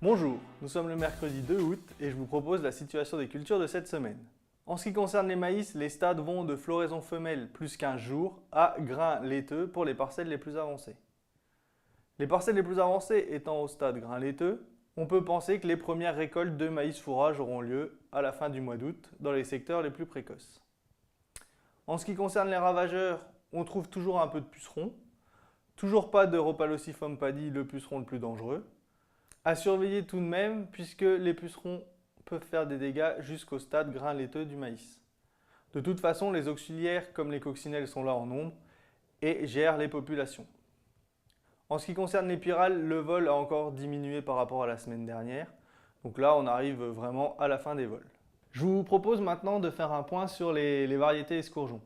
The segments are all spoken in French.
Bonjour, nous sommes le mercredi 2 août et je vous propose la situation des cultures de cette semaine. En ce qui concerne les maïs, les stades vont de floraison femelle plus 15 jours à grains laiteux pour les parcelles les plus avancées. Les parcelles les plus avancées étant au stade grains laiteux, on peut penser que les premières récoltes de maïs fourrage auront lieu à la fin du mois d'août dans les secteurs les plus précoces. En ce qui concerne les ravageurs, on trouve toujours un peu de pucerons, toujours pas de Rhopalocifum paddy, le puceron le plus dangereux. À surveiller tout de même puisque les pucerons peuvent faire des dégâts jusqu'au stade grain laiteux du maïs. De toute façon, les auxiliaires comme les coccinelles sont là en nombre et gèrent les populations. En ce qui concerne les pyrales, le vol a encore diminué par rapport à la semaine dernière. Donc là, on arrive vraiment à la fin des vols. Je vous propose maintenant de faire un point sur les variétés escourgeons.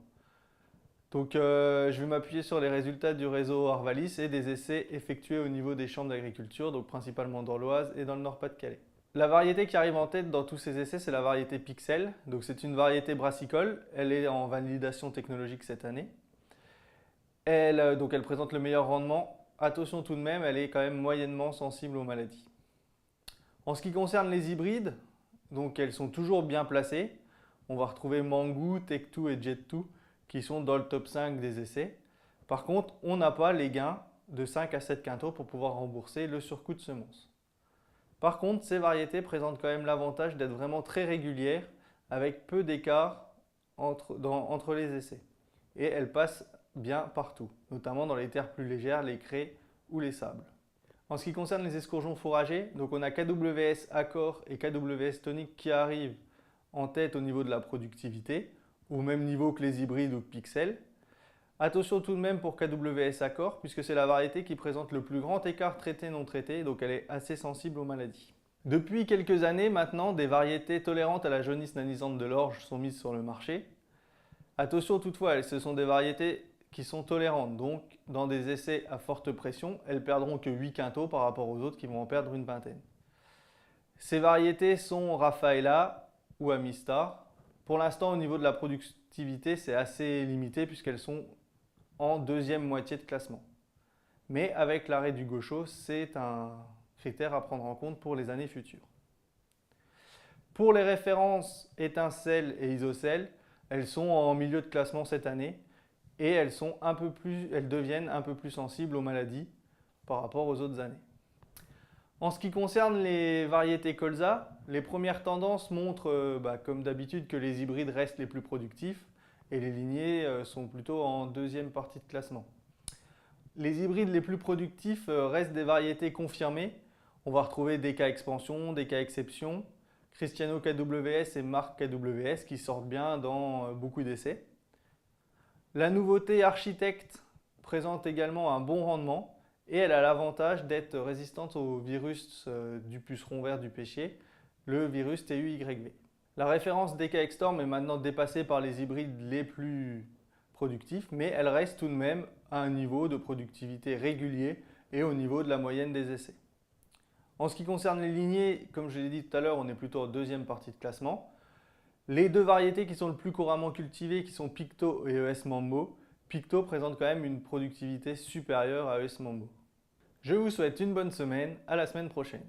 Donc je vais m'appuyer sur les résultats du réseau Arvalis et des essais effectués au niveau des chambres d'agriculture, donc principalement dans l'Oise et dans le Nord-Pas-de-Calais. La variété qui arrive en tête dans tous ces essais, c'est la variété Pixel. Donc c'est une variété brassicole, elle est en validation technologique cette année. Elle présente le meilleur rendement. Attention tout de même, elle est quand même moyennement sensible aux maladies. En ce qui concerne les hybrides, donc elles sont toujours bien placées. On va retrouver Mangou, Tech2 et Jet2 qui sont dans le top 5 des essais. Par contre, on n'a pas les gains de 5 à 7 quintaux pour pouvoir rembourser le surcoût de semences. Par contre, ces variétés présentent quand même l'avantage d'être vraiment très régulières avec peu d'écart entre les essais. Et elles passent bien partout, notamment dans les terres plus légères, les craies ou les sables. En ce qui concerne les escourgeons fourragers, donc on a KWS Accor et KWS Tonic qui arrivent en tête au niveau de la productivité, au même niveau que les hybrides ou Pixel. Attention tout de même pour KWS Accor, puisque c'est la variété qui présente le plus grand écart traité-non traité, donc elle est assez sensible aux maladies. Depuis quelques années maintenant, des variétés tolérantes à la jaunisse nanisante de l'orge sont mises sur le marché. Attention toutefois, ce sont des variétés qui sont tolérantes, donc dans des essais à forte pression, elles perdront que 8 quintaux par rapport aux autres qui vont en perdre une vingtaine. Ces variétés sont Rafaela ou Amistar. Pour l'instant, au niveau de la productivité, c'est assez limité puisqu'elles sont en deuxième moitié de classement. Mais avec l'arrêt du gaucho, c'est un critère à prendre en compte pour les années futures. Pour les références étincelles et isocèles, elles sont en milieu de classement cette année et elles deviennent un peu plus sensibles aux maladies par rapport aux autres années. En ce qui concerne les variétés colza, les premières tendances montrent, comme d'habitude, que les hybrides restent les plus productifs et les lignées sont plutôt en deuxième partie de classement. Les hybrides les plus productifs restent des variétés confirmées. On va retrouver DK Expansion, DK Exception, Cristiano KWS et Marc KWS qui sortent bien dans beaucoup d'essais. La nouveauté Architect présente également un bon rendement. Et elle a l'avantage d'être résistante au virus du puceron vert du pêcher, le virus TUYV. La référence DK-Extorm est maintenant dépassée par les hybrides les plus productifs, mais elle reste tout de même à un niveau de productivité régulier et au niveau de la moyenne des essais. En ce qui concerne les lignées, comme je l'ai dit tout à l'heure, on est plutôt en deuxième partie de classement. Les deux variétés qui sont le plus couramment cultivées, qui sont Picto et ES Mambo, Picto présente quand même une productivité supérieure à ES Mambo. Je vous souhaite une bonne semaine, à la semaine prochaine.